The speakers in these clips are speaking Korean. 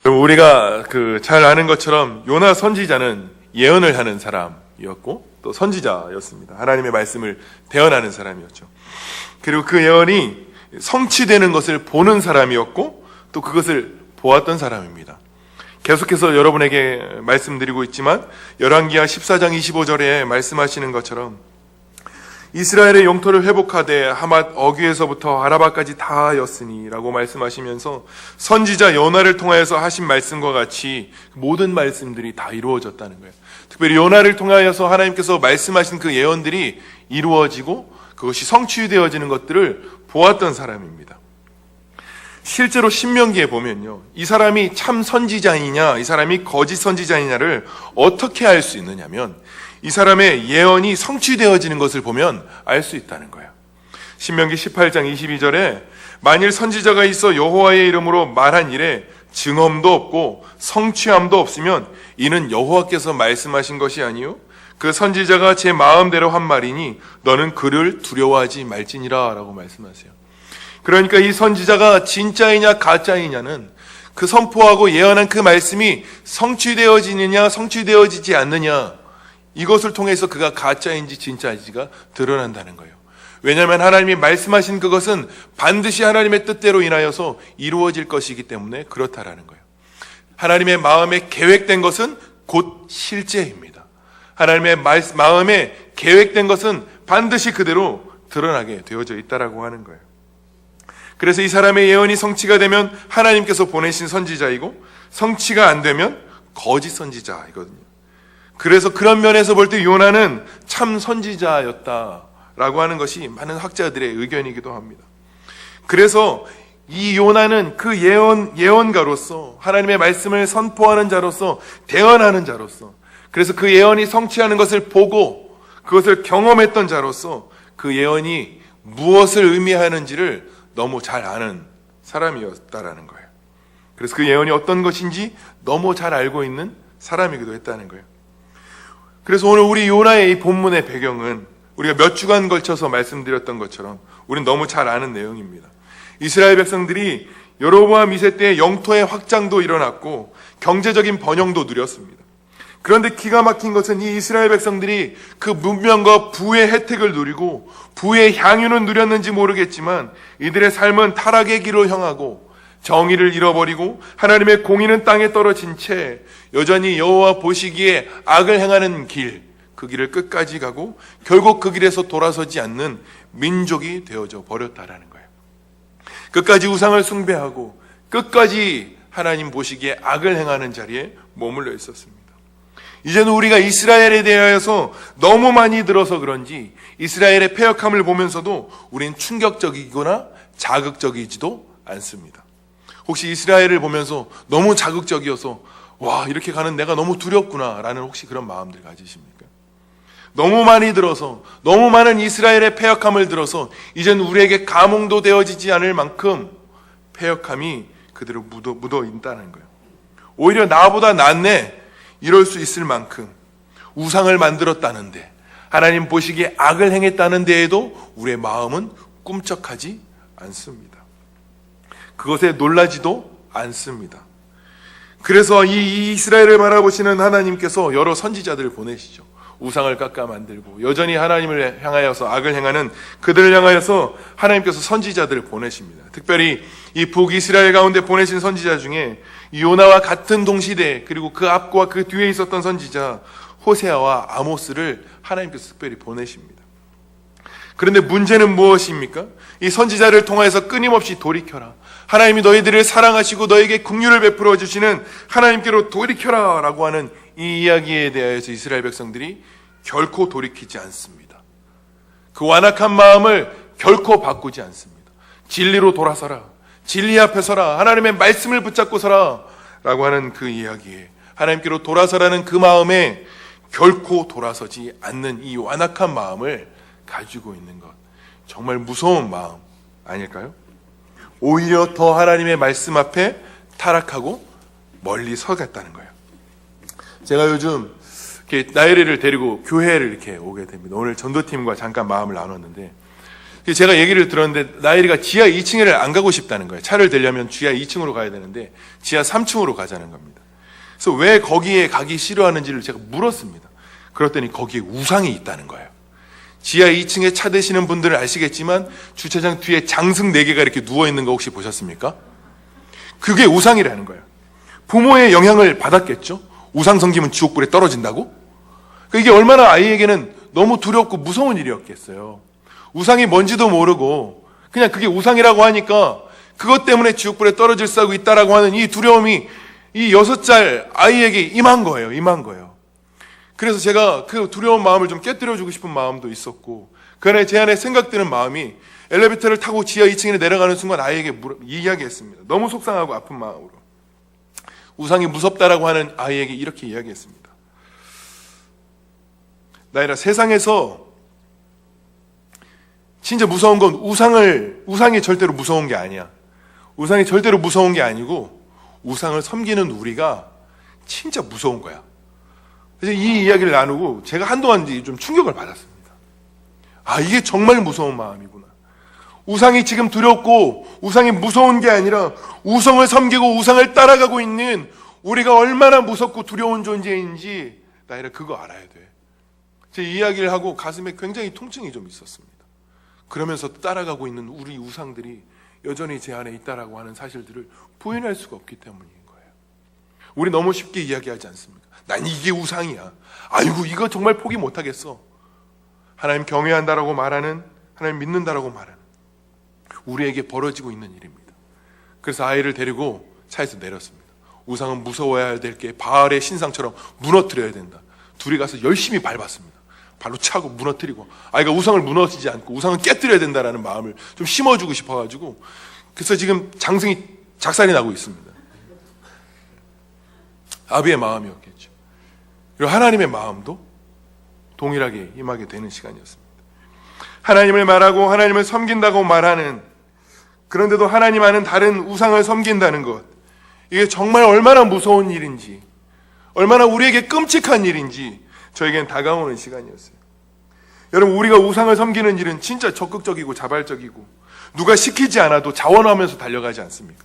그럼 우리가 잘 아는 것처럼 요나 선지자는 예언을 하는 사람이었고 또 선지자였습니다. 하나님의 말씀을 대언하는 사람이었죠. 그리고 그 예언이 성취되는 것을 보는 사람이었고 또 그것을 보았던 사람입니다. 계속해서 여러분에게 말씀드리고 있지만 열왕기하 14장 25절에 말씀하시는 것처럼 이스라엘의 영토를 회복하되 하맛 어귀에서부터 아라바까지 다하였으니 라고 말씀하시면서 선지자 요나를 통하여서 하신 말씀과 같이 모든 말씀들이 다 이루어졌다는 거예요. 특별히 요나를 통하여서 하나님께서 말씀하신 그 예언들이 이루어지고 그것이 성취되어지는 것들을 보았던 사람입니다. 실제로 신명기에 보면요, 이 사람이 참 선지자이냐 이 사람이 거짓 선지자이냐를 어떻게 알 수 있느냐면 이 사람의 예언이 성취되어지는 것을 보면 알 수 있다는 거예요. 신명기 18장 22절에 만일 선지자가 있어 여호와의 이름으로 말한 일에 증언도 없고 성취함도 없으면 이는 여호와께서 말씀하신 것이 아니요 그 선지자가 제 마음대로 한 말이니 너는 그를 두려워하지 말지니라 라고 말씀하세요. 그러니까 이 선지자가 진짜이냐 가짜이냐는 그 선포하고 예언한 그 말씀이 성취되어지느냐 성취되어지지 않느냐 이것을 통해서 그가 가짜인지 진짜인지가 드러난다는 거예요. 왜냐하면 하나님이 말씀하신 그것은 반드시 하나님의 뜻대로 인하여서 이루어질 것이기 때문에 그렇다라는 거예요. 하나님의 마음에 계획된 것은 곧 실제입니다. 하나님의 마음에 계획된 것은 반드시 그대로 드러나게 되어져 있다라고 하는 거예요. 그래서 이 사람의 예언이 성취가 되면 하나님께서 보내신 선지자이고 성취가 안 되면 거짓 선지자이거든요. 그래서 그런 면에서 볼 때 요나는 참 선지자였다라고 하는 것이 많은 학자들의 의견이기도 합니다. 그래서 이 요나는 그 예언가로서 하나님의 말씀을 선포하는 자로서 대언하는 자로서 그래서 그 예언이 성취하는 것을 보고 그것을 경험했던 자로서 그 예언이 무엇을 의미하는지를 너무 잘 아는 사람이었다라는 거예요. 그래서 그 예언이 어떤 것인지 너무 잘 알고 있는 사람이기도 했다는 거예요. 그래서 오늘 우리 요나의 이 본문의 배경은 우리가 몇 주간 걸쳐서 말씀드렸던 것처럼 우리는 너무 잘 아는 내용입니다. 이스라엘 백성들이 여로보암 2세 때 영토의 확장도 일어났고 경제적인 번영도 누렸습니다. 그런데 기가 막힌 것은 이 이스라엘 백성들이 그 문명과 부의 혜택을 누리고 부의 향유는 누렸는지 모르겠지만 이들의 삶은 타락의 길로 향하고 정의를 잃어버리고 하나님의 공의는 땅에 떨어진 채 여전히 여호와 보시기에 악을 행하는 길, 그 길을 끝까지 가고 결국 그 길에서 돌아서지 않는 민족이 되어져 버렸다라는 거예요. 끝까지 우상을 숭배하고 끝까지 하나님 보시기에 악을 행하는 자리에 머물러 있었습니다. 이제는 우리가 이스라엘에 대하여서 너무 많이 들어서 그런지 이스라엘의 패역함을 보면서도 우린 충격적이거나 자극적이지도 않습니다. 혹시 이스라엘을 보면서 너무 자극적이어서 와 이렇게 가는 내가 너무 두렵구나 라는 혹시 그런 마음들 가지십니까? 너무 많이 들어서 너무 많은 이스라엘의 패역함을 들어서 이젠 우리에게 감흥도 되어지지 않을 만큼 패역함이 그대로 묻어 있다는 거예요. 오히려 나보다 낫네 이럴 수 있을 만큼 우상을 만들었다는데 하나님 보시기에 악을 행했다는 데에도 우리의 마음은 꿈쩍하지 않습니다. 그것에 놀라지도 않습니다. 그래서 이 이스라엘을 바라보시는 하나님께서 여러 선지자들을 보내시죠. 우상을 깎아 만들고 여전히 하나님을 향하여서 악을 행하는 그들을 향하여서 하나님께서 선지자들을 보내십니다. 특별히 이 북이스라엘 가운데 보내신 선지자 중에 요나와 같은 동시대 그리고 그 앞과 그 뒤에 있었던 선지자 호세아와 아모스를 하나님께서 특별히 보내십니다. 그런데 문제는 무엇입니까? 이 선지자를 통하여서 끊임없이 돌이켜라. 하나님이 너희들을 사랑하시고 너에게 긍휼을 베풀어 주시는 하나님께로 돌이켜라 라고 하는 이 이야기에 대하여서 이스라엘 백성들이 결코 돌이키지 않습니다. 그 완악한 마음을 결코 바꾸지 않습니다. 진리로 돌아서라. 진리 앞에 서라. 하나님의 말씀을 붙잡고 서라 라고 하는 그 이야기에 하나님께로 돌아서라는 그 마음에 결코 돌아서지 않는 이 완악한 마음을 가지고 있는 것, 정말 무서운 마음 아닐까요? 오히려 더 하나님의 말씀 앞에 타락하고 멀리 서겠다는 거예요. 제가 요즘 이렇게 나혜리를 데리고 교회를 이렇게 오게 됩니다. 오늘 전도팀과 잠깐 마음을 나눴는데 제가 얘기를 들었는데 나엘이가 지하 2층에를 안 가고 싶다는 거예요. 차를 대려면 지하 2층으로 가야 되는데 지하 3층으로 가자는 겁니다. 그래서 왜 거기에 가기 싫어하는지를 제가 물었습니다. 그랬더니 거기에 우상이 있다는 거예요. 지하 2층에 차 대시는 분들은 아시겠지만 주차장 뒤에 장승 4개가 이렇게 누워있는 거 혹시 보셨습니까? 그게 우상이라는 거예요. 부모의 영향을 받았겠죠? 우상 섬기면 지옥불에 떨어진다고? 이게 얼마나 아이에게는 너무 두렵고 무서운 일이었겠어요. 우상이 뭔지도 모르고 그냥 그게 우상이라고 하니까 그것 때문에 지옥불에 떨어질 수도 있다라고 하는 이 두려움이 이 6살 아이에게 임한 거예요. 그래서 제가 그 두려운 마음을 좀 깨뜨려주고 싶은 마음도 있었고, 그 안에 제 안에 생각드는 마음이 엘리베이터를 타고 지하 2층에 내려가는 순간 아이에게 이야기했습니다. 너무 속상하고 아픈 마음으로. 우상이 무섭다라고 하는 아이에게 이렇게 이야기했습니다. 나이라, 세상에서 진짜 무서운 건 우상이 절대로 무서운 게 아니야. 우상이 절대로 무서운 게 아니고 우상을 섬기는 우리가 진짜 무서운 거야. 그래서 이 이야기를 나누고 제가 한동안 좀 충격을 받았습니다. 아, 이게 정말 무서운 마음이구나. 우상이 지금 두렵고 우상이 무서운 게 아니라 우상을 섬기고 우상을 따라가고 있는 우리가 얼마나 무섭고 두려운 존재인지 나이라 그거 알아야 돼. 제 이야기를 하고 가슴에 굉장히 통증이 좀 있었습니다. 그러면서 따라가고 있는 우리 우상들이 여전히 제 안에 있다라고 하는 사실들을 부인할 수가 없기 때문인 거예요. 우리 너무 쉽게 이야기하지 않습니까? 난 이게 우상이야. 아이고, 이거 정말 포기 못하겠어. 하나님 경외한다라고 말하는, 하나님 믿는다라고 말하는 우리에게 벌어지고 있는 일입니다. 그래서 아이를 데리고 차에서 내렸습니다. 우상은 무서워야 될 게 바알의 신상처럼 무너뜨려야 된다. 둘이 가서 열심히 밟았습니다. 발로 차고 무너뜨리고, 아이가 우상을 무너지지 않고 우상을 깨뜨려야 된다라는 마음을 좀 심어주고 싶어가지고, 그래서 지금 장승이 작살이 나고 있습니다. 아비의 마음이었겠죠. 그리고 하나님의 마음도 동일하게 임하게 되는 시간이었습니다. 하나님을 말하고 하나님을 섬긴다고 말하는, 그런데도 하나님 아는 다른 우상을 섬긴다는 것, 이게 정말 얼마나 무서운 일인지, 얼마나 우리에게 끔찍한 일인지 저에겐 다가오는 시간이었어요. 여러분, 우리가 우상을 섬기는 일은 진짜 적극적이고 자발적이고 누가 시키지 않아도 자원하면서 달려가지 않습니까?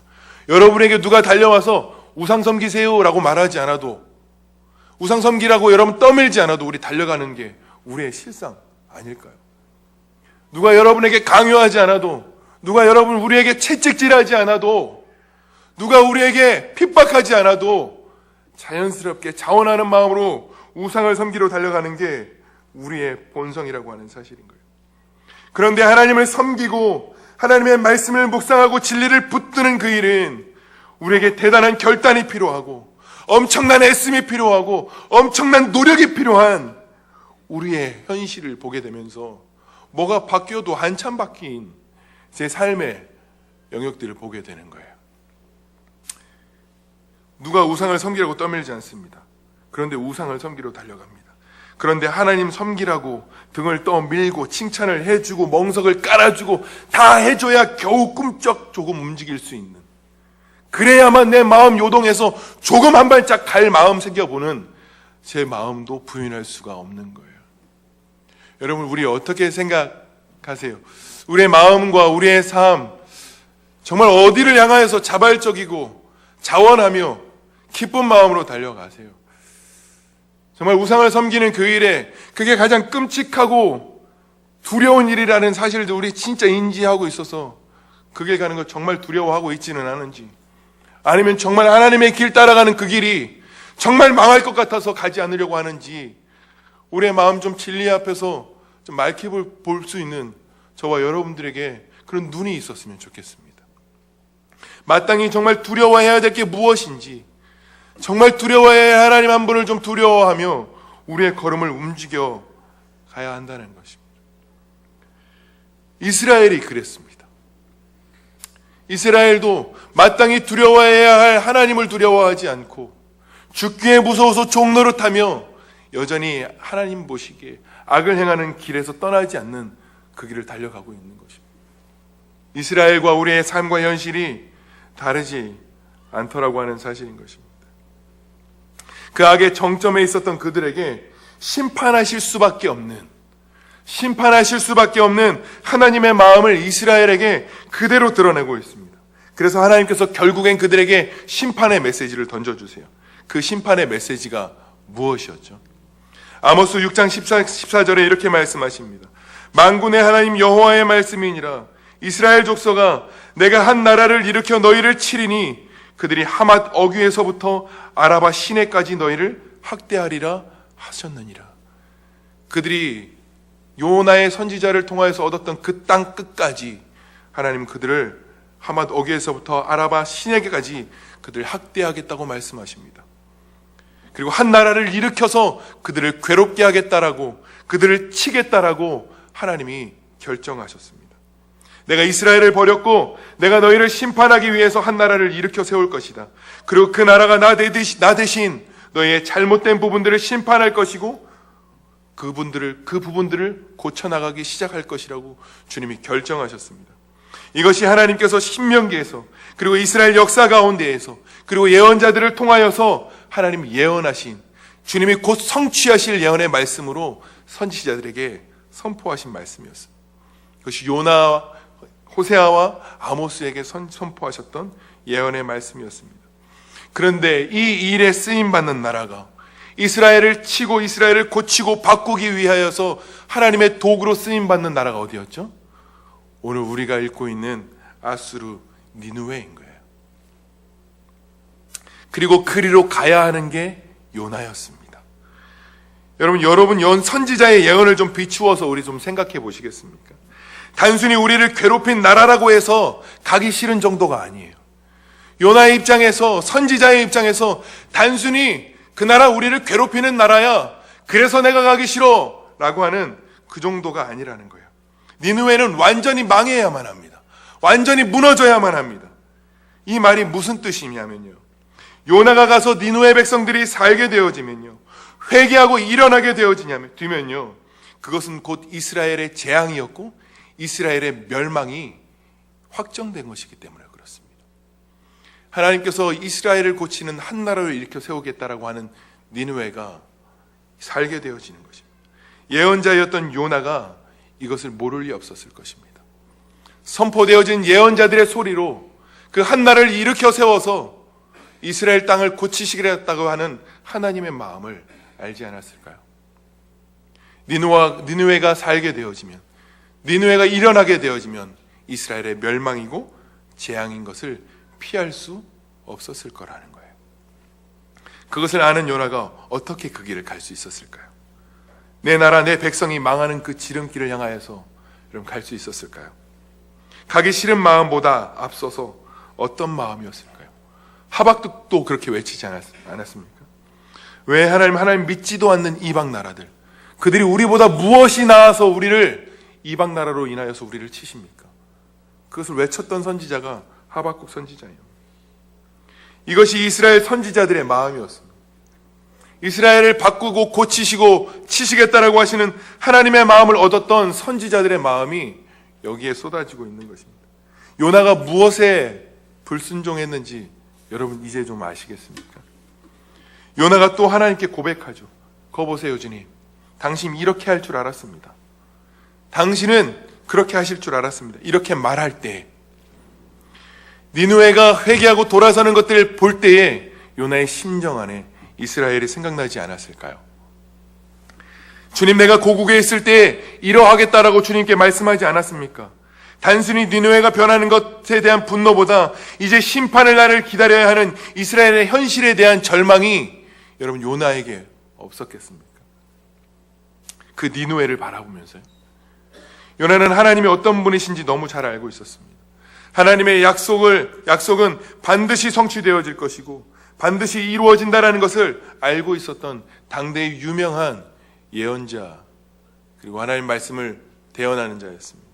여러분에게 누가 달려와서 우상 섬기세요 라고 말하지 않아도, 우상 섬기라고 여러분 떠밀지 않아도 우리 달려가는 게 우리의 실상 아닐까요? 누가 여러분에게 강요하지 않아도, 누가 여러분 우리에게 채찍질하지 않아도, 누가 우리에게 핍박하지 않아도 자연스럽게 자원하는 마음으로 우상을 섬기러 달려가는 게 우리의 본성이라고 하는 사실인 거예요. 그런데 하나님을 섬기고 하나님의 말씀을 묵상하고 진리를 붙드는 그 일은 우리에게 대단한 결단이 필요하고 엄청난 애씀이 필요하고 엄청난 노력이 필요한 우리의 현실을 보게 되면서 뭐가 바뀌어도 한참 바뀐 제 삶의 영역들을 보게 되는 거예요. 누가 우상을 섬기라고 떠밀지 않습니다. 그런데 우상을 섬기러 달려갑니다. 그런데 하나님 섬기라고 등을 떠밀고 칭찬을 해주고 멍석을 깔아주고 다 해줘야 겨우 꿈쩍 조금 움직일 수 있는, 그래야만 내 마음 요동해서 조금 한 발짝 갈 마음 생겨보는 제 마음도 부인할 수가 없는 거예요. 여러분, 우리 어떻게 생각하세요? 우리의 마음과 우리의 삶, 정말 어디를 향하여서 자발적이고 자원하며 기쁜 마음으로 달려가세요? 정말 우상을 섬기는 그 일에 그게 가장 끔찍하고 두려운 일이라는 사실도 우리 진짜 인지하고 있어서 그 길 가는 걸 정말 두려워하고 있지는 않은지, 아니면 정말 하나님의 길 따라가는 그 길이 정말 망할 것 같아서 가지 않으려고 하는지, 우리의 마음 좀 진리 앞에서 좀 맑게 볼 수 있는 저와 여러분들에게 그런 눈이 있었으면 좋겠습니다. 마땅히 정말 두려워해야 될 게 무엇인지, 정말 두려워해야 할 하나님 한 분을 좀 두려워하며 우리의 걸음을 움직여 가야 한다는 것입니다. 이스라엘이 그랬습니다. 이스라엘도 마땅히 두려워해야 할 하나님을 두려워하지 않고 죽기에 무서워서 종노릇하며 여전히 하나님 보시기에 악을 행하는 길에서 떠나지 않는 그 길을 달려가고 있는 것입니다. 이스라엘과 우리의 삶과 현실이 다르지 않더라고 하는 사실인 것입니다. 그 악의 정점에 있었던 그들에게 심판하실 수밖에 없는, 심판하실 수밖에 없는 하나님의 마음을 이스라엘에게 그대로 드러내고 있습니다. 그래서 하나님께서 결국엔 그들에게 심판의 메시지를 던져주세요. 그 심판의 메시지가 무엇이었죠? 아모스 6장 14절에 이렇게 말씀하십니다. 만군의 하나님 여호와의 말씀이니라. 이스라엘 족속아, 내가 한 나라를 일으켜 너희를 치리니 그들이 하맛 어귀에서부터 아라바 시내까지 너희를 학대하리라 하셨느니라. 그들이 요나의 선지자를 통하여서 얻었던 그 땅 끝까지 하나님은 그들을 하맛 어귀에서부터 아라바 시내까지 그들을 학대하겠다고 말씀하십니다. 그리고 한 나라를 일으켜서 그들을 괴롭게 하겠다라고, 그들을 치겠다라고 하나님이 결정하셨습니다. 내가 이스라엘을 버렸고 내가 너희를 심판하기 위해서 한 나라를 일으켜 세울 것이다. 그리고 그 나라가 나 대신 너희의 잘못된 부분들을 심판할 것이고 그 부분들을 고쳐나가기 시작할 것이라고 주님이 결정하셨습니다. 이것이 하나님께서 신명기에서, 그리고 이스라엘 역사 가운데에서, 그리고 예언자들을 통하여서 하나님이 예언하신, 주님이 곧 성취하실 예언의 말씀으로 선지자들에게 선포하신 말씀이었습니다. 그것이 요나, 호세아와 아모스에게 선포하셨던 예언의 말씀이었습니다. 그런데 이 일에 쓰임받는 나라가, 이스라엘을 치고 이스라엘을 고치고 바꾸기 위하여서 하나님의 도구로 쓰임받는 나라가 어디였죠? 오늘 우리가 읽고 있는 아수르 니느웨인 거예요. 그리고 그리로 가야 하는 게 요나였습니다. 여러분 선지자의 예언을 좀 비추어서 우리 좀 생각해 보시겠습니까? 단순히 우리를 괴롭힌 나라라고 해서 가기 싫은 정도가 아니에요. 요나의 입장에서, 선지자의 입장에서 단순히 그 나라 우리를 괴롭히는 나라야, 그래서 내가 가기 싫어 라고 하는 그 정도가 아니라는 거예요. 니느웨는 완전히 망해야만 합니다. 완전히 무너져야만 합니다. 이 말이 무슨 뜻이냐면요, 요나가 가서 니느웨 백성들이 살게 되어지면요, 회개하고 일어나게 되면요, 그것은 곧 이스라엘의 재앙이었고 이스라엘의 멸망이 확정된 것이기 때문에 그렇습니다. 하나님께서 이스라엘을 고치는 한 나라를 일으켜 세우겠다라고 하는 니느웨가 살게 되어지는 것입니다. 예언자였던 요나가 이것을 모를 리 없었을 것입니다. 선포되어진 예언자들의 소리로 그 한 나라를 일으켜 세워서 이스라엘 땅을 고치시겠다고 하는 하나님의 마음을 알지 않았을까요? 니느웨가 살게 되어지면, 니느웨가 일어나게 되어지면 이스라엘의 멸망이고 재앙인 것을 피할 수 없었을 거라는 거예요. 그것을 아는 요나가 어떻게 그 길을 갈 수 있었을까요? 내 나라, 내 백성이 망하는 그 지름길을 향하여서 여러분 갈 수 있었을까요? 가기 싫은 마음보다 앞서서 어떤 마음이었을까요? 하박국도 그렇게 외치지 않았습니까? 왜 하나님 믿지도 않는 이방 나라들, 그들이 우리보다 무엇이 나아서 우리를 이방 나라로 인하여서 우리를 치십니까? 그것을 외쳤던 선지자가 하박국 선지자예요. 이것이 이스라엘 선지자들의 마음이었습니다. 이스라엘을 바꾸고 고치시고 치시겠다라고 하시는 하나님의 마음을 얻었던 선지자들의 마음이 여기에 쏟아지고 있는 것입니다. 요나가 무엇에 불순종했는지 여러분 이제 좀 아시겠습니까? 요나가 또 하나님께 고백하죠. 거 보세요, 주님. 당신 이렇게 할 줄 알았습니다. 당신은 그렇게 하실 줄 알았습니다. 이렇게 말할 때 니느웨가 회개하고 돌아서는 것들을 볼 때에 요나의 심정 안에 이스라엘이 생각나지 않았을까요? 주님, 내가 고국에 있을 때 이러하겠다라고 주님께 말씀하지 않았습니까? 단순히 니느웨가 변하는 것에 대한 분노보다 이제 심판을 나를 기다려야 하는 이스라엘의 현실에 대한 절망이 여러분 요나에게 없었겠습니까? 그 니느웨를 바라보면서요. 요나는 하나님이 어떤 분이신지 너무 잘 알고 있었습니다. 하나님의 약속은 반드시 성취되어질 것이고 반드시 이루어진다라는 것을 알고 있었던 당대의 유명한 예언자, 그리고 하나님 말씀을 대언하는 자였습니다.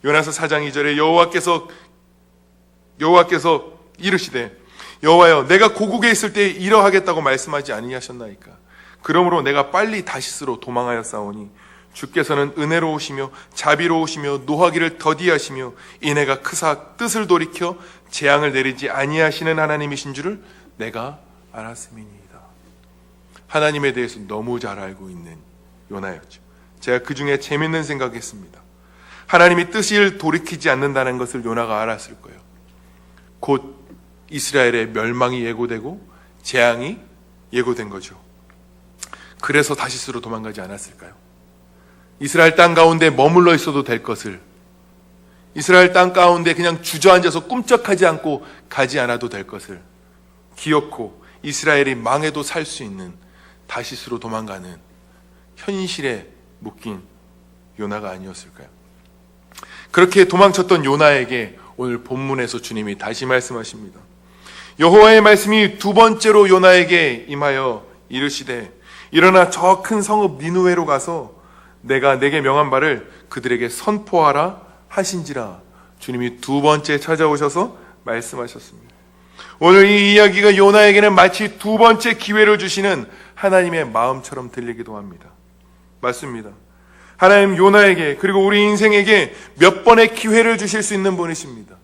요나서 4장 2절에 여호와께서 이르시되, 여호와여, 내가 고국에 있을 때 이러하겠다고 말씀하지 아니하셨나이까? 그러므로 내가 빨리 다시스로 도망하였사오니 주께서는 은혜로우시며 자비로우시며 노하기를 더디하시며 인애가 크사 뜻을 돌이켜 재앙을 내리지 아니하시는 하나님이신 줄을 내가 알았음이니이다. 하나님에 대해서 너무 잘 알고 있는 요나였죠. 제가 그 중에 재밌는 생각했습니다. 하나님이 뜻을 돌이키지 않는다는 것을 요나가 알았을 거예요. 곧 이스라엘의 멸망이 예고되고 재앙이 예고된 거죠. 그래서 다시스로 도망가지 않았을까요? 이스라엘 땅 가운데 머물러 있어도 될 것을, 이스라엘 땅 가운데 그냥 주저앉아서 꿈쩍하지 않고 가지 않아도 될 것을 기어코 이스라엘이 망해도 살 수 있는 다시스로 도망가는 현실에 묶인 요나가 아니었을까요? 그렇게 도망쳤던 요나에게 오늘 본문에서 주님이 다시 말씀하십니다. 여호와의 말씀이 두 번째로 요나에게 임하여 이르시되 일어나 저 큰 성읍 니느웨로 가서 내가 내게 명한 바를 그들에게 선포하라 하신지라. 주님이 두 번째 찾아오셔서 말씀하셨습니다. 오늘 이 이야기가 요나에게는 마치 두 번째 기회를 주시는 하나님의 마음처럼 들리기도 합니다. 맞습니다. 하나님 요나에게 그리고 우리 인생에게 몇 번의 기회를 주실 수 있는 분이십니다.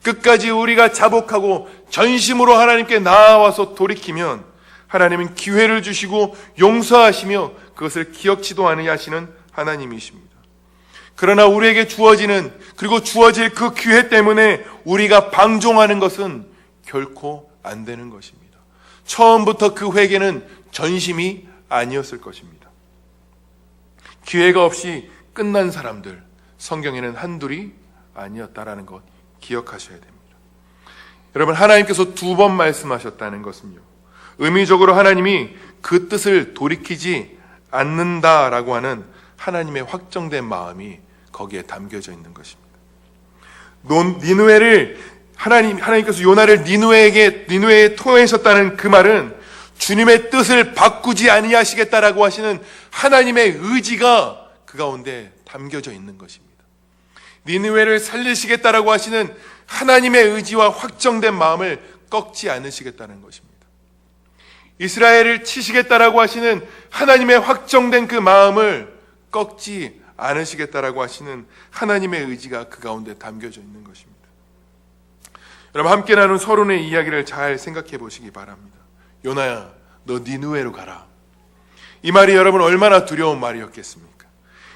끝까지 우리가 자복하고 전심으로 하나님께 나아와서 돌이키면 하나님은 기회를 주시고 용서하시며 그것을 기억지도 아니하시는 하나님이십니다. 그러나 우리에게 주어지는 그리고 주어질 그 기회 때문에 우리가 방종하는 것은 결코 안 되는 것입니다. 처음부터 그 회개는 전심이 아니었을 것입니다. 기회가 없이 끝난 사람들, 성경에는 한둘이 아니었다라는 것 기억하셔야 됩니다. 여러분, 하나님께서 두 번 말씀하셨다는 것은요, 의미적으로 하나님이 그 뜻을 돌이키지 않는다라고 하는 하나님의 확정된 마음이 거기에 담겨져 있는 것입니다. 니느웨를 하나님께서 요나를 니느웨에 통하셨다는 그 말은 주님의 뜻을 바꾸지 아니하시겠다라고 하시는 하나님의 의지가 그 가운데 담겨져 있는 것입니다. 니느웨를 살리시겠다라고 하시는 하나님의 의지와 확정된 마음을 꺾지 않으시겠다는 것입니다. 이스라엘을 치시겠다라고 하시는 하나님의 확정된 그 마음을 꺾지 않으시겠다라고 하시는 하나님의 의지가 그 가운데 담겨져 있는 것입니다. 여러분, 함께 나눈 서론의 이야기를 잘 생각해 보시기 바랍니다. 요나야, 너 니느웨로 가라. 이 말이 여러분 얼마나 두려운 말이었겠습니까?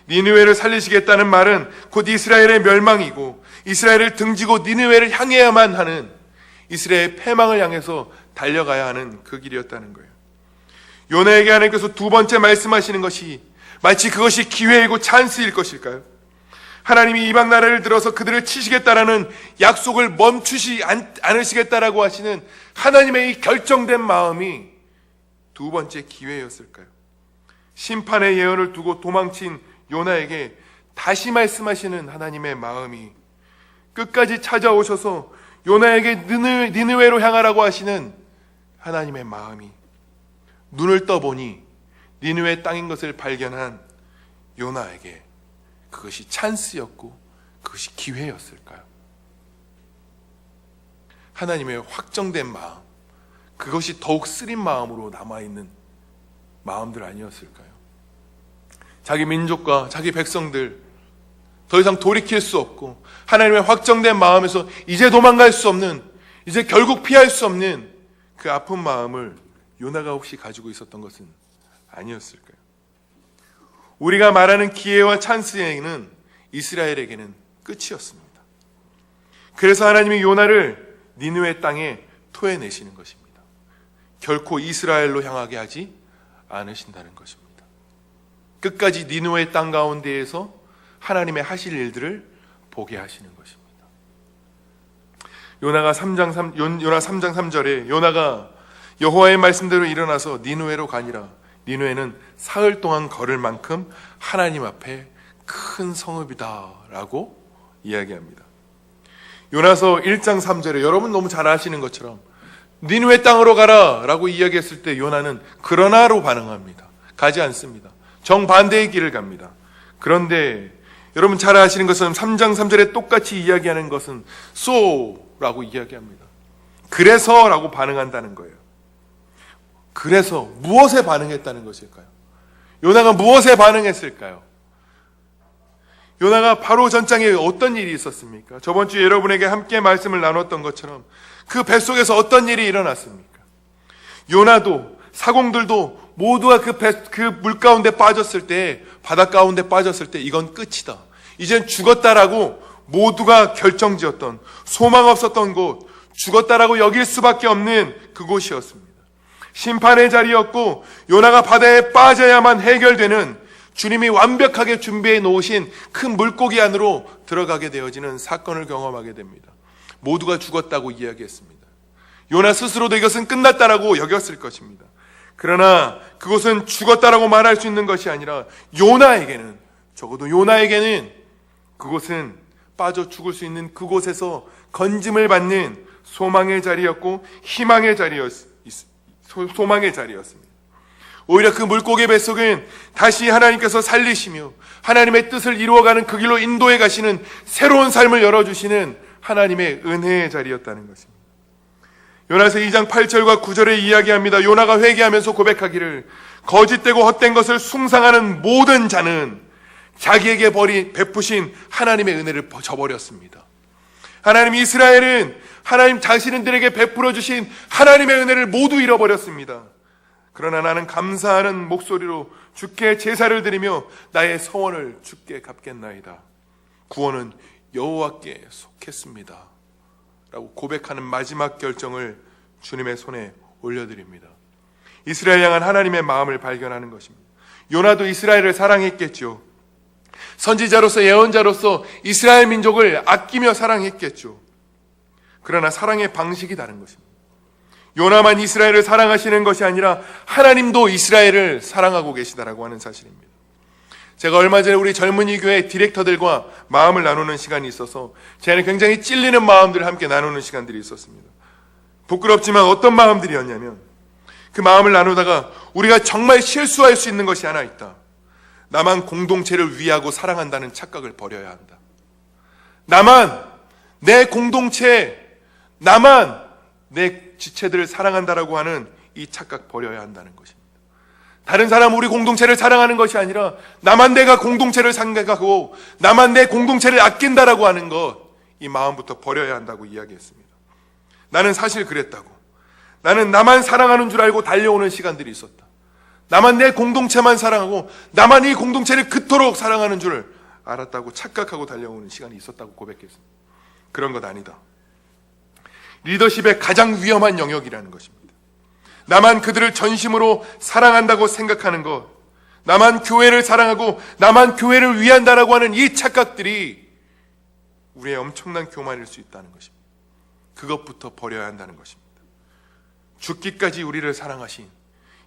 니느웨를 살리시겠다는 말은 곧 이스라엘의 멸망이고 이스라엘을 등지고 니느웨를 향해야만 하는 이스라엘의 패망을 향해서 달려가야 하는 그 길이었다는 거예요. 요나에게 하나님께서 두 번째 말씀하시는 것이 마치 그것이 기회이고 찬스일 것일까요? 하나님이 이방 나라를 들어서 그들을 치시겠다라는 약속을 멈추지 않으시겠다라고 하시는 하나님의 이 결정된 마음이 두 번째 기회였을까요? 심판의 예언을 두고 도망친 요나에게 다시 말씀하시는 하나님의 마음이 끝까지 찾아오셔서 요나에게 니느웨로 향하라고 하시는 하나님의 마음이 눈을 떠보니 니느웨 땅인 것을 발견한 요나에게 그것이 찬스였고 그것이 기회였을까요? 하나님의 확정된 마음, 그것이 더욱 쓰린 마음으로 남아있는 마음들 아니었을까요? 자기 민족과 자기 백성들 더 이상 돌이킬 수 없고 하나님의 확정된 마음에서 이제 도망갈 수 없는, 이제 결국 피할 수 없는 그 아픈 마음을 요나가 혹시 가지고 있었던 것은 아니었을까요? 우리가 말하는 기회와 찬스에는 이스라엘에게는 끝이었습니다. 그래서 하나님이 요나를 니느웨 땅에 토해내시는 것입니다. 결코 이스라엘로 향하게 하지 않으신다는 것입니다. 끝까지 니느웨 땅 가운데에서 하나님의 하실 일들을 보게 하시는 것입니다. 요나 3장 3절에 요나가 여호와의 말씀대로 일어나서 니느웨로 가니라. 니느웨는 사흘 동안 걸을 만큼 하나님 앞에 큰 성읍이다 라고 이야기합니다. 요나서 1장 3절에 여러분 너무 잘 아시는 것처럼 니느웨 땅으로 가라 라고 이야기했을 때 요나는 그러나로 반응합니다. 가지 않습니다. 정반대의 길을 갑니다. 그런데 여러분 잘 아시는 것은 3장 3절에 똑같이 이야기하는 것은 so라고 이야기합니다. 그래서 라고 반응한다는 거예요. 그래서 무엇에 반응했다는 것일까요? 요나가 무엇에 반응했을까요? 요나가 바로 전장에 어떤 일이 있었습니까? 저번 주에 여러분에게 함께 말씀을 나눴던 것처럼 그 뱃속에서 어떤 일이 일어났습니까? 요나도 사공들도 모두가 그 물 가운데 빠졌을 때, 바다 가운데 빠졌을 때 이건 끝이다, 이젠 죽었다라고 모두가 결정지었던, 소망 없었던 곳, 죽었다라고 여길 수밖에 없는 그곳이었습니다. 심판의 자리였고 요나가 바다에 빠져야만 해결되는, 주님이 완벽하게 준비해 놓으신 큰 물고기 안으로 들어가게 되어지는 사건을 경험하게 됩니다. 모두가 죽었다고 이야기했습니다. 요나 스스로도 이것은 끝났다라고 여겼을 것입니다. 그러나 그것은 죽었다라고 말할 수 있는 것이 아니라 요나에게는, 적어도 요나에게는 그곳은 빠져 죽을 수 있는 그곳에서 건짐을 받는 소망의 자리였고 희망의 소망의 자리였습니다. 오히려 그 물고기 뱃속은 다시 하나님께서 살리시며 하나님의 뜻을 이루어가는 그 길로 인도해 가시는 새로운 삶을 열어주시는 하나님의 은혜의 자리였다는 것입니다. 요나서 2장 8절과 9절에 이야기합니다. 요나가 회개하면서 고백하기를, 거짓되고 헛된 것을 숭상하는 모든 자는 자기에게 베푸신 하나님의 은혜를 저버렸습니다. 하나님, 이스라엘은 하나님 자신들에게 베풀어 주신 하나님의 은혜를 모두 잃어버렸습니다. 그러나 나는 감사하는 목소리로 주께 제사를 드리며 나의 서원을 주께 갚겠나이다. 구원은 여호와께 속했습니다 라고 고백하는 마지막 결정을 주님의 손에 올려드립니다. 이스라엘 향한 하나님의 마음을 발견하는 것입니다. 요나도 이스라엘을 사랑했겠죠. 선지자로서, 예언자로서 이스라엘 민족을 아끼며 사랑했겠죠. 그러나 사랑의 방식이 다른 것입니다. 요나만 이스라엘을 사랑하시는 것이 아니라 하나님도 이스라엘을 사랑하고 계시다라고 하는 사실입니다. 제가 얼마 전에 우리 젊은이 교회 디렉터들과 마음을 나누는 시간이 있어서 제 안에 굉장히 찔리는 마음들을 함께 나누는 시간들이 있었습니다. 부끄럽지만 어떤 마음들이었냐면, 그 마음을 나누다가 우리가 정말 실수할 수 있는 것이 하나 있다. 나만 공동체를 위하고 사랑한다는 착각을 버려야 한다. 나만, 내 공동체, 나만 내 지체들을 사랑한다라고 하는 이 착각 버려야 한다는 것입니다. 다른 사람, 우리 공동체를 사랑하는 것이 아니라 나만 내가 공동체를 생각하고 나만 내 공동체를 아낀다라고 하는 것, 이 마음부터 버려야 한다고 이야기했습니다. 나는 사실 그랬다고. 나는 나만 사랑하는 줄 알고 달려오는 시간들이 있었다. 나만 내 공동체만 사랑하고 나만 이 공동체를 그토록 사랑하는 줄 알았다고 착각하고 달려오는 시간이 있었다고 고백했습니다. 그런 것 아니다. 리더십의 가장 위험한 영역이라는 것입니다. 나만 그들을 전심으로 사랑한다고 생각하는 것, 나만 교회를 사랑하고 나만 교회를 위한다라고 하는 이 착각들이 우리의 엄청난 교만일 수 있다는 것입니다. 그것부터 버려야 한다는 것입니다. 죽기까지 우리를 사랑하신,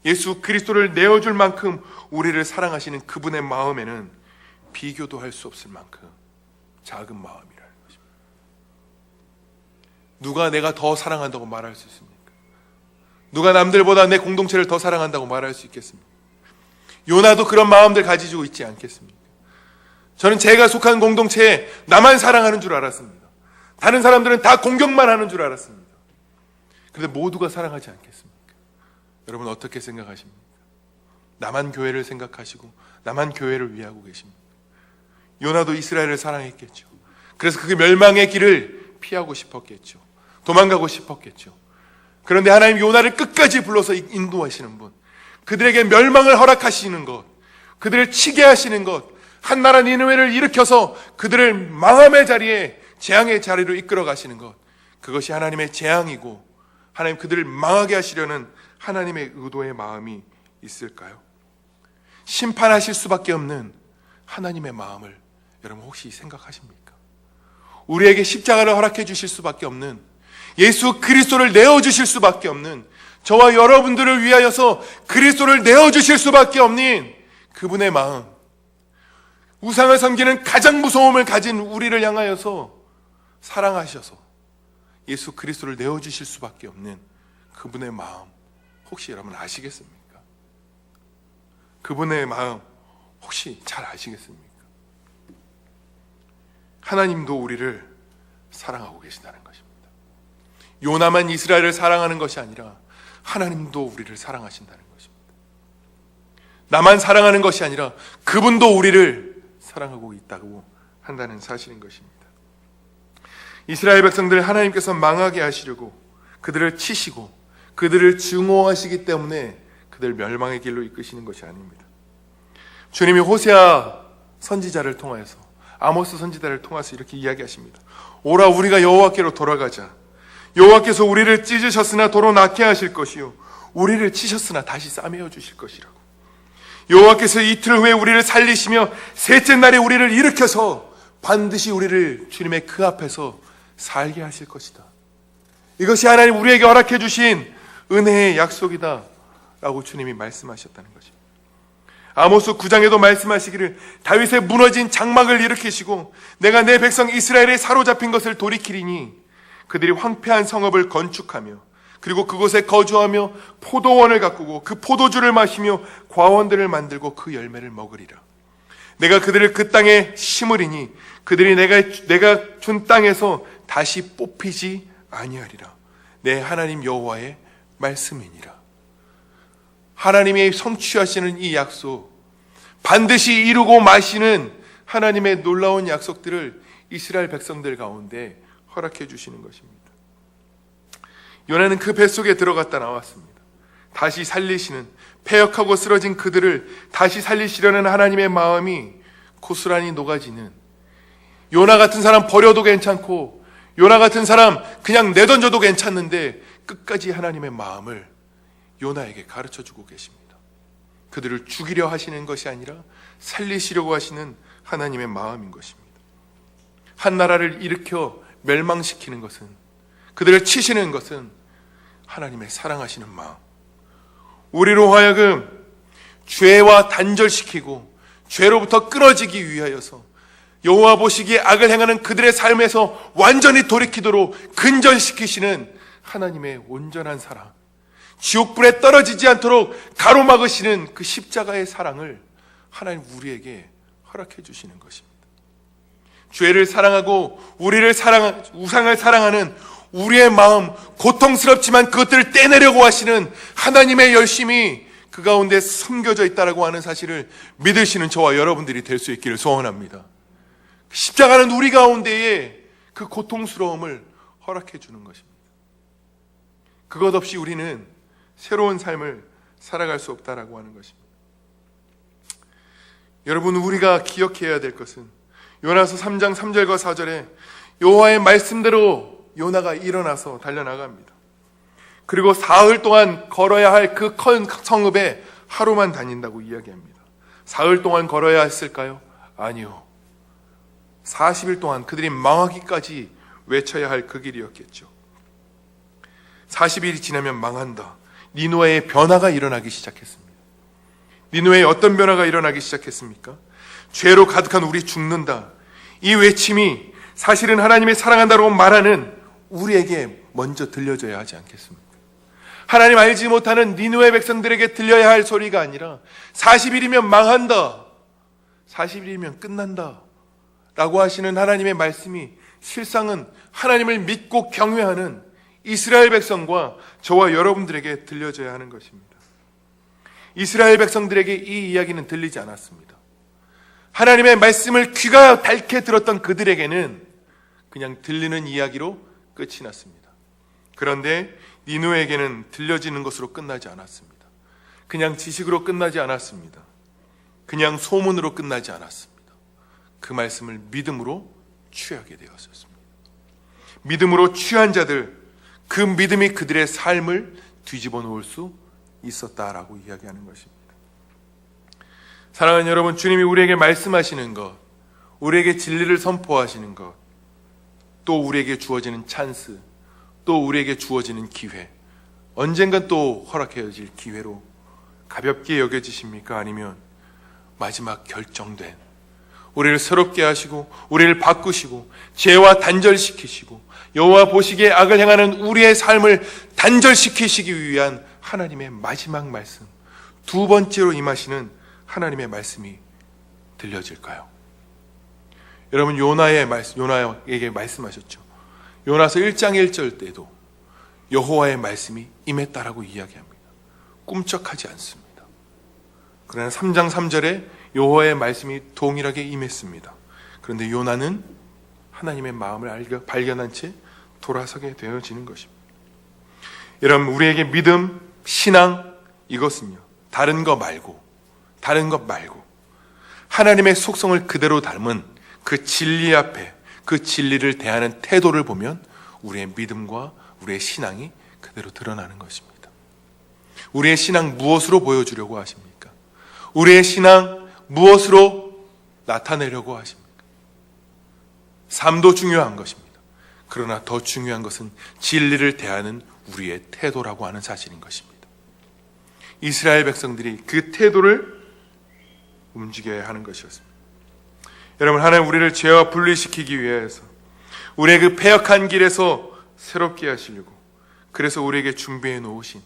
예수 그리스도를 내어줄 만큼 우리를 사랑하시는 그분의 마음에는 비교도 할 수 없을 만큼 작은 마음이라는 것입니다. 누가 내가 더 사랑한다고 말할 수 있습니까? 누가 남들보다 내 공동체를 더 사랑한다고 말할 수 있겠습니까? 요나도 그런 마음들 가지고 있지 않겠습니까? 저는 제가 속한 공동체에 나만 사랑하는 줄 알았습니다. 다른 사람들은 다 공격만 하는 줄 알았습니다. 그런데 모두가 사랑하지 않겠습니까? 여러분 어떻게 생각하십니까? 나만 교회를 생각하시고 나만 교회를 위하고 계십니까? 요나도 이스라엘을 사랑했겠죠. 그래서 그 멸망의 길을 피하고 싶었겠죠. 도망가고 싶었겠죠. 그런데 하나님 요나를 끝까지 불러서 인도하시는 분, 그들에게 멸망을 허락하시는 것, 그들을 치게 하시는 것, 한 나라 니느웨를 일으켜서 그들을 망함의 자리에, 재앙의 자리로 이끌어 가시는 것, 그것이 하나님의 재앙이고 하나님 그들을 망하게 하시려는 하나님의 의도의 마음이 있을까요? 심판하실 수밖에 없는 하나님의 마음을 여러분 혹시 생각하십니까? 우리에게 십자가를 허락해 주실 수밖에 없는, 예수 그리스도를 내어주실 수밖에 없는, 저와 여러분들을 위하여서 그리스도를 내어주실 수밖에 없는 그분의 마음, 우상을 섬기는 가장 무서움을 가진 우리를 향하여서 사랑하셔서 예수 그리스도를 내어주실 수밖에 없는 그분의 마음, 혹시 여러분 아시겠습니까? 그분의 마음 혹시 잘 아시겠습니까? 하나님도 우리를 사랑하고 계신다는 것입니다. 요나만 이스라엘을 사랑하는 것이 아니라 하나님도 우리를 사랑하신다는 것입니다. 나만 사랑하는 것이 아니라 그분도 우리를 사랑하고 있다고 한다는 사실인 것입니다. 이스라엘 백성들을 하나님께서 망하게 하시려고 그들을 치시고 그들을 증오하시기 때문에 그들 멸망의 길로 이끄시는 것이 아닙니다. 주님이 호세아 선지자를 통하여서, 아모스 선지자를 통해서 이렇게 이야기하십니다. 오라, 우리가 여호와께로 돌아가자. 여호와께서 우리를 찢으셨으나 도로 낫게 하실 것이요 우리를 치셨으나 다시 싸매어 주실 것이라고. 여호와께서 이틀 후에 우리를 살리시며 셋째 날에 우리를 일으켜서 반드시 우리를 주님의 그 앞에서 살게 하실 것이다. 이것이 하나님 우리에게 허락해 주신 은혜의 약속이다 라고 주님이 말씀하셨다는 것입니다. 아모스 9장에도 말씀하시기를 다윗의 무너진 장막을 일으키시고 내가 내 백성 이스라엘에 사로잡힌 것을 돌이키리니 그들이 황폐한 성읍을 건축하며 그리고 그곳에 거주하며 포도원을 가꾸고 그 포도주를 마시며 과원들을 만들고 그 열매를 먹으리라. 내가 그들을 그 땅에 심으리니 그들이 내가 준 땅에서 다시 뽑히지 아니하리라. 내 하나님 여호와의 말씀이니라. 하나님이 성취하시는 이 약속, 반드시 이루고 마시는 하나님의 놀라운 약속들을 이스라엘 백성들 가운데 허락해 주시는 것입니다. 요나는 그 뱃속에 들어갔다 나왔습니다. 다시 살리시는, 패역하고 쓰러진 그들을 다시 살리시려는 하나님의 마음이 고스란히 녹아지는, 요나 같은 사람 버려도 괜찮고 요나 같은 사람 그냥 내던져도 괜찮는데 끝까지 하나님의 마음을 요나에게 가르쳐주고 계십니다. 그들을 죽이려 하시는 것이 아니라 살리시려고 하시는 하나님의 마음인 것입니다. 한 나라를 일으켜 멸망시키는 것은, 그들을 치시는 것은 하나님의 사랑하시는 마음, 우리로 하여금 죄와 단절시키고 죄로부터 끊어지기 위하여서 여호와 보시기에 악을 행하는 그들의 삶에서 완전히 돌이키도록 근전시키시는 하나님의 온전한 사랑, 지옥불에 떨어지지 않도록 가로막으시는 그 십자가의 사랑을 하나님 우리에게 허락해 주시는 것입니다. 죄를 사랑하고 우상을 사랑하는 우리의 마음, 고통스럽지만 그것들을 떼내려고 하시는 하나님의 열심이 그 가운데 숨겨져 있다라고 하는 사실을 믿으시는 저와 여러분들이 될 수 있기를 소원합니다. 십자가는 우리 가운데에 그 고통스러움을 허락해 주는 것입니다. 그것 없이 우리는 새로운 삶을 살아갈 수 없다라고 하는 것입니다. 여러분, 우리가 기억해야 될 것은 요나서 3장 3절과 4절에 여호와의 말씀대로 요나가 일어나서 달려나갑니다. 그리고 사흘 동안 걸어야 할 그 큰 성읍에 하루만 다닌다고 이야기합니다. 사흘 동안 걸어야 했을까요? 아니요. 40일 동안 그들이 망하기까지 외쳐야 할 그 길이었겠죠. 40일이 지나면 망한다. 니느웨의 변화가 일어나기 시작했습니다. 니느웨에 어떤 변화가 일어나기 시작했습니까? 죄로 가득한 우리 죽는다. 이 외침이 사실은 하나님이 사랑한다고 말하는 우리에게 먼저 들려줘야 하지 않겠습니까? 하나님 알지 못하는 니느웨 백성들에게 들려야 할 소리가 아니라 40일이면 망한다, 40일이면 끝난다 라고 하시는 하나님의 말씀이 실상은 하나님을 믿고 경외하는 이스라엘 백성과 저와 여러분들에게 들려줘야 하는 것입니다. 이스라엘 백성들에게 이 이야기는 들리지 않았습니다. 하나님의 말씀을 귀가 닳게 들었던 그들에게는 그냥 들리는 이야기로 끝이 났습니다. 그런데 니느웨에게는 들려지는 것으로 끝나지 않았습니다. 그냥 지식으로 끝나지 않았습니다. 그냥 소문으로 끝나지 않았습니다. 그 말씀을 믿음으로 취하게 되었습니다. 믿음으로 취한 자들, 그 믿음이 그들의 삶을 뒤집어 놓을 수 있었다라고 이야기하는 것입니다. 사랑하는 여러분, 주님이 우리에게 말씀하시는 것, 우리에게 진리를 선포하시는 것, 또 우리에게 주어지는 찬스, 또 우리에게 주어지는 기회, 언젠간 또 허락해질 기회로 가볍게 여겨지십니까? 아니면 마지막 결정된, 우리를 새롭게 하시고 우리를 바꾸시고 죄와 단절시키시고 여호와 보시기에 악을 행하는 우리의 삶을 단절시키시기 위한 하나님의 마지막 말씀, 두 번째로 임하시는 하나님의 말씀이 들려질까요? 여러분, 요나에게 말씀하셨죠. 요나서 1장 1절 때도 여호와의 말씀이 임했다라고 이야기합니다. 꿈쩍하지 않습니다. 그러나 3장 3절에 여호와의 말씀이 동일하게 임했습니다. 그런데 요나는 하나님의 마음을 발견한 채 돌아서게 되어지는 것입니다. 여러분, 우리에게 믿음, 신앙, 이것은요, 다른 것 말고 하나님의 속성을 그대로 닮은 그 진리 앞에 그 진리를 대하는 태도를 보면 우리의 믿음과 우리의 신앙이 그대로 드러나는 것입니다. 우리의 신앙 무엇으로 보여주려고 하십니까? 우리의 신앙 무엇으로 나타내려고 하십니까? 삶도 중요한 것입니다. 그러나 더 중요한 것은 진리를 대하는 우리의 태도라고 하는 사실인 것입니다. 이스라엘 백성들이 그 태도를 움직여야 하는 것이었습니다. 여러분, 하나님 우리를 죄와 분리시키기 위해서 우리의 그 패역한 길에서 새롭게 하시려고, 그래서 우리에게 준비해 놓으신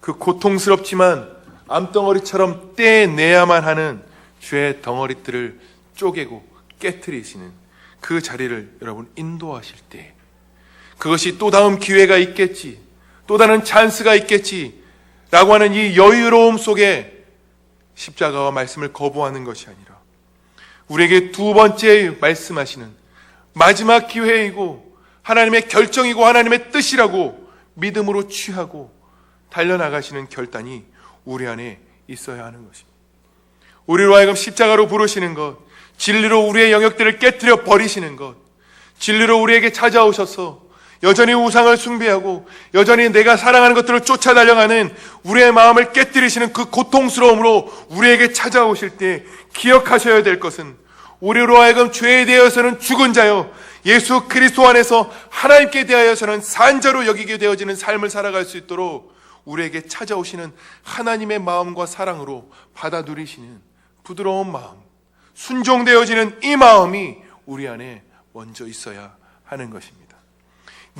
그 고통스럽지만 암덩어리처럼 떼내야만 하는 죄의 덩어리들을 쪼개고 깨트리시는 그 자리를 여러분 인도하실 때, 그것이 또 다음 기회가 있겠지, 또 다른 찬스가 있겠지 라고 하는 이 여유로움 속에 십자가와 말씀을 거부하는 것이 아니라 우리에게 두 번째 말씀하시는 마지막 기회이고 하나님의 결정이고 하나님의 뜻이라고 믿음으로 취하고 달려나가시는 결단이 우리 안에 있어야 하는 것입니다. 우리로 하여금 십자가로 부르시는 것, 진리로 우리의 영역들을 깨뜨려 버리시는 것, 진리로 우리에게 찾아오셔서 여전히 우상을 숭배하고 여전히 내가 사랑하는 것들을 쫓아 달려가는 우리의 마음을 깨뜨리시는 그 고통스러움으로 우리에게 찾아오실 때 기억하셔야 될 것은, 우리로 하여금 죄에 대해서는 죽은 자요 예수 그리스도 안에서 하나님께 대하여서는 산 자로 여기게 되어지는 삶을 살아갈 수 있도록 우리에게 찾아오시는 하나님의 마음과 사랑으로 받아 누리시는 부드러운 마음, 순종되어지는 이 마음이 우리 안에 먼저 있어야 하는 것입니다.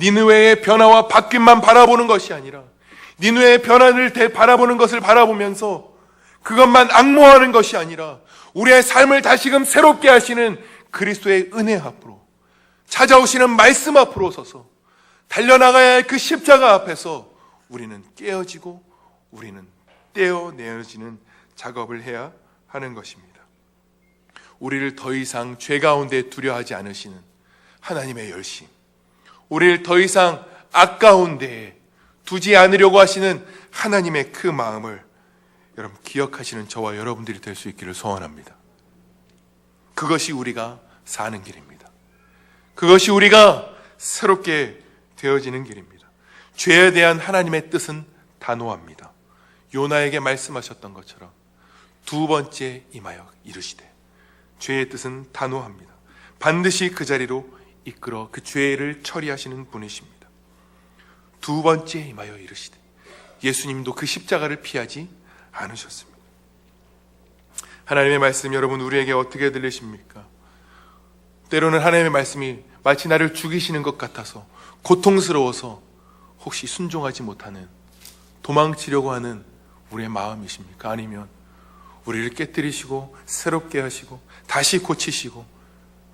니느웨의 변화와 바뀜만 바라보는 것이 아니라 니느웨의 변화를 바라보는 것을 바라보면서 그것만 앙모하는 것이 아니라 우리의 삶을 다시금 새롭게 하시는 그리스도의 은혜 앞으로, 찾아오시는 말씀 앞으로 서서 달려나가야 할 그 십자가 앞에서 우리는 깨어지고 우리는 떼어내어지는 작업을 해야 하는 것입니다. 우리를 더 이상 죄 가운데 두려워하지 않으시는 하나님의 열심, 우리를 더 이상 악 가운데 두지 않으려고 하시는 하나님의 그 마음을 여러분 기억하시는 저와 여러분들이 될 수 있기를 소원합니다. 그것이 우리가 사는 길입니다. 그것이 우리가 새롭게 되어지는 길입니다. 죄에 대한 하나님의 뜻은 단호합니다. 요나에게 말씀하셨던 것처럼 두 번째 임하여 이르시되, 죄의 뜻은 단호합니다. 반드시 그 자리로 이끌어 그 죄를 처리하시는 분이십니다. 두 번째 임하여 이르시되, 예수님도 그 십자가를 피하지 않으셨습니다. 하나님의 말씀 여러분 우리에게 어떻게 들리십니까? 때로는 하나님의 말씀이 마치 나를 죽이시는 것 같아서 고통스러워서 혹시 순종하지 못하는, 도망치려고 하는 우리의 마음이십니까? 아니면 우리를 깨뜨리시고 새롭게 하시고 다시 고치시고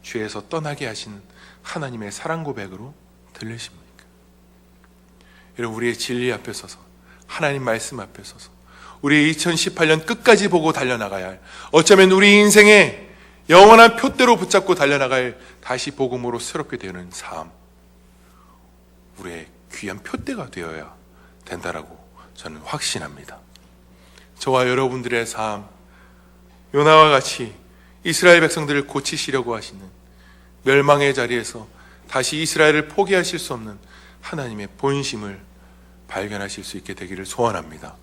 죄에서 떠나게 하시는 하나님의 사랑 고백으로 들리십니까? 여러분, 우리의 진리 앞에 서서, 하나님 말씀 앞에 서서 우리 2018년 끝까지 보고 달려나가야 할, 어쩌면 우리 인생의 영원한 표대로 붙잡고 달려나갈 다시 복음으로 새롭게 되는 삶, 우리의 귀한 표대가 되어야 된다라고 저는 확신합니다. 저와 여러분들의 삶, 요나와 같이 이스라엘 백성들을 고치시려고 하시는 멸망의 자리에서 다시 이스라엘을 포기하실 수 없는 하나님의 본심을 발견하실 수 있게 되기를 소원합니다.